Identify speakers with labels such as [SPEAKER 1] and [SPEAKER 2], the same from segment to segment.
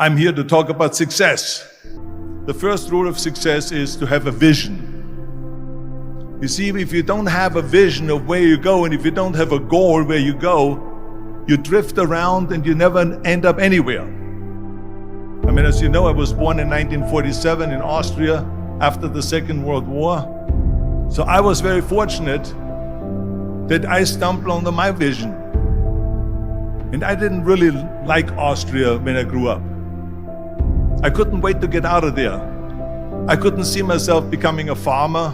[SPEAKER 1] I'm here to talk about success. The first rule of success is to have a vision. You see, if you don't have a vision of where you go, and if you don't have a goal where you go, you drift around and you never end up anywhere. I mean, as you know, I was born in 1947 in Austria after the Second World War. So I was very fortunate that I stumbled onto my vision. And I didn't really like Austria when I grew up. I couldn't wait to get out of there. I couldn't see myself becoming a farmer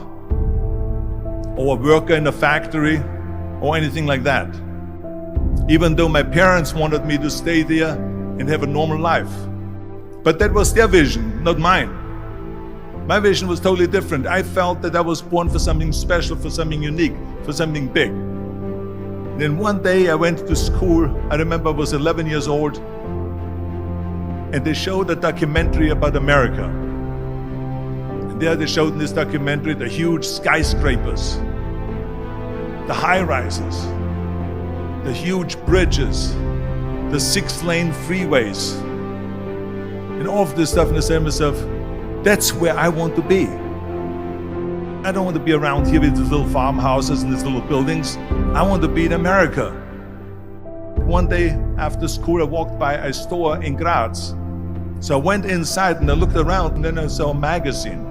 [SPEAKER 1] or a worker in a factory or anything like that. Even though my parents wanted me to stay there and have a normal life. But that was their vision, not mine. My vision was totally different. I felt that I was born for something special, for something unique, for something big. And then one day I went to school. I remember I was 11 years old. And they showed a documentary about America. And there they showed in this documentary the huge skyscrapers, the high-rises, the huge bridges, the 6-lane freeways, and all of this stuff. And I said to myself, that's where I want to be. I don't want to be around here with these little farmhouses and these little buildings. I want to be in America. One day after school, I walked by a store in Graz. So I went inside and I looked around, and then I saw a magazine.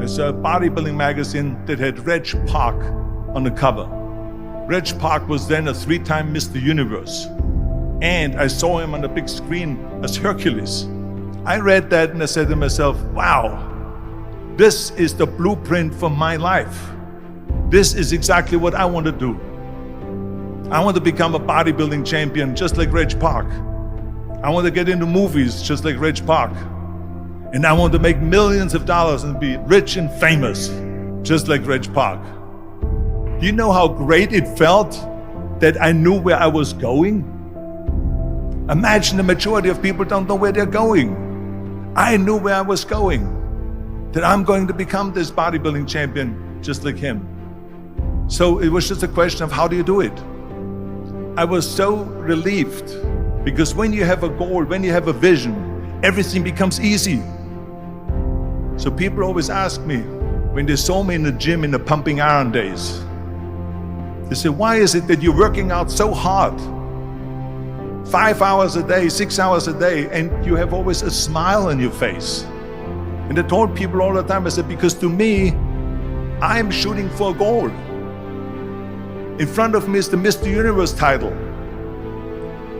[SPEAKER 1] I saw a bodybuilding magazine that had Reg Park on the cover. Reg Park was then a 3-time Mr. Universe. And I saw him on the big screen as Hercules. I read that and I said to myself, wow, this is the blueprint for my life. This is exactly what I want to do. I want to become a bodybuilding champion just like Reg Park. I want to get into movies just like Reg Park. And I want to make millions of dollars and be rich and famous just like Reg Park. Do you know how great it felt that I knew where I was going? Imagine the majority of people don't know where they're going. I knew where I was going, that I'm going to become this bodybuilding champion just like him. So it was just a question of how do you do it? I was so relieved, because when you have a goal, when you have a vision, everything becomes easy. So people always ask me, when they saw me in the gym in the pumping iron days, they say, why is it that you're working out so hard? 5 hours a day, 6 hours a day, and you have always a smile on your face. And I told people all the time, I said, because to me, I'm shooting for a goal. In front of me is the Mr. Universe title.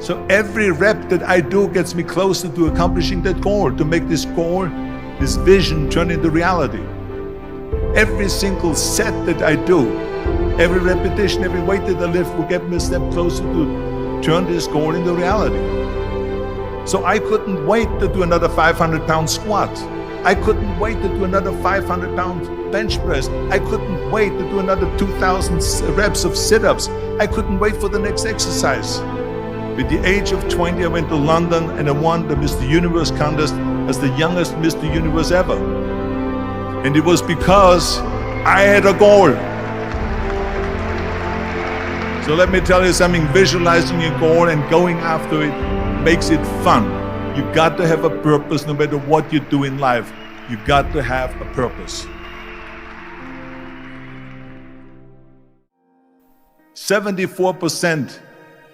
[SPEAKER 1] So every rep that I do gets me closer to accomplishing that goal, to make this goal, this vision turn into reality. Every single set that I do, every repetition, every weight that I lift will get me a step closer to turn this goal into reality. So I couldn't wait to do another 500-pound squat. I couldn't wait to do another 500-pound bench press. I couldn't wait to do another 2,000 reps of sit-ups. I couldn't wait for the next exercise. At the age of 20, I went to London and I won the Mr. Universe contest as the youngest Mr. Universe ever. And it was because I had a goal. So let me tell you something, visualizing your goal and going after it makes it fun. You got to have a purpose no matter what you do in life. You got to have a purpose. 74%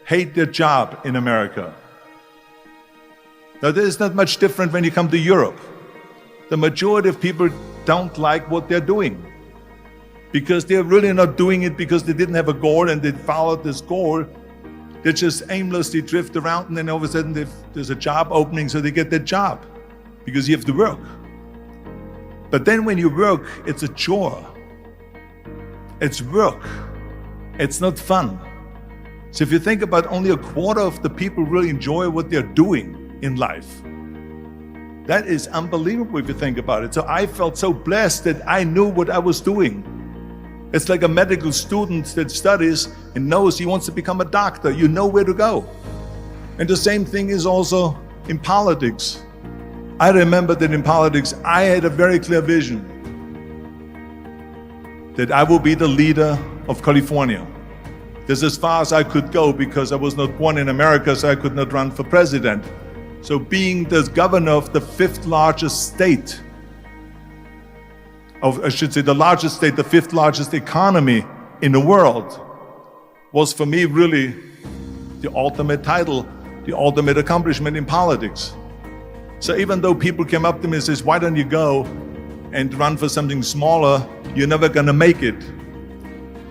[SPEAKER 1] hate their job in America. Now, there is not much different when you come to Europe. The majority of people don't like what they're doing because they're really not doing it because they didn't have a goal and they followed this goal. They just aimlessly drift around, and then all of a sudden there's a job opening, so they get that job because you have to work. But then when you work, it's a chore. It's work. It's not fun. So if you think about, only a quarter of the people really enjoy what they're doing in life. That is unbelievable if you think about it. So I felt so blessed that I knew what I was doing. It's like a medical student that studies and knows he wants to become a doctor. You know where to go. And the same thing is also in politics. I remember that in politics, I had a very clear vision that I will be the leader of California. That's as far as I could go because I was not born in America, so I could not run for president. So being the governor of the fifth largest state, the largest state, the fifth largest economy in the world, was for me really the ultimate title, the ultimate accomplishment in politics. So even though people came up to me and says, why don't you go and run for something smaller, you're never gonna make it.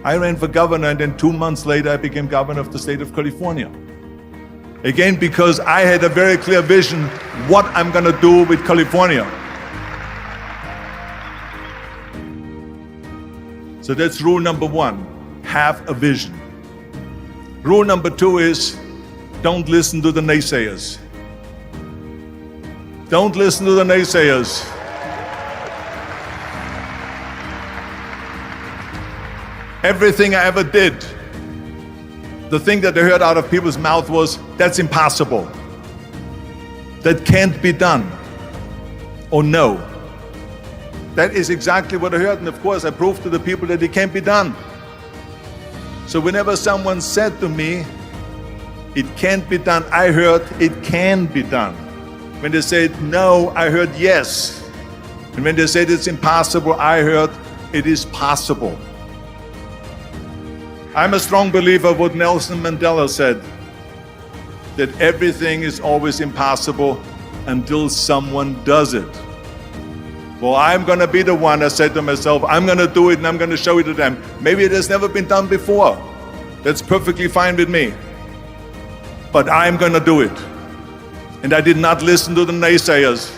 [SPEAKER 1] I ran for governor, and then 2 months later I became governor of the state of California. Again, because I had a very clear vision what I'm gonna do with California. So that's rule number one, have a vision. Rule number two is, don't listen to the naysayers. Don't listen to the naysayers. Everything I ever did, the thing that I heard out of people's mouth was, that's impossible. That can't be done. Or no. That is exactly what I heard, and of course I proved to the people that it can't be done. So whenever someone said to me, it can't be done, I heard, it can be done. When they said no, I heard yes. And when they said it's impossible, I heard it is possible. I'm a strong believer of what Nelson Mandela said, that everything is always impossible until someone does it. Well, I'm gonna be the one, I said to myself, I'm gonna do it and I'm gonna show it to them. Maybe it has never been done before. That's perfectly fine with me. But I'm gonna do it. And I did not listen to the naysayers.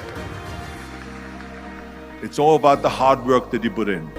[SPEAKER 1] It's all about the hard work that you put in.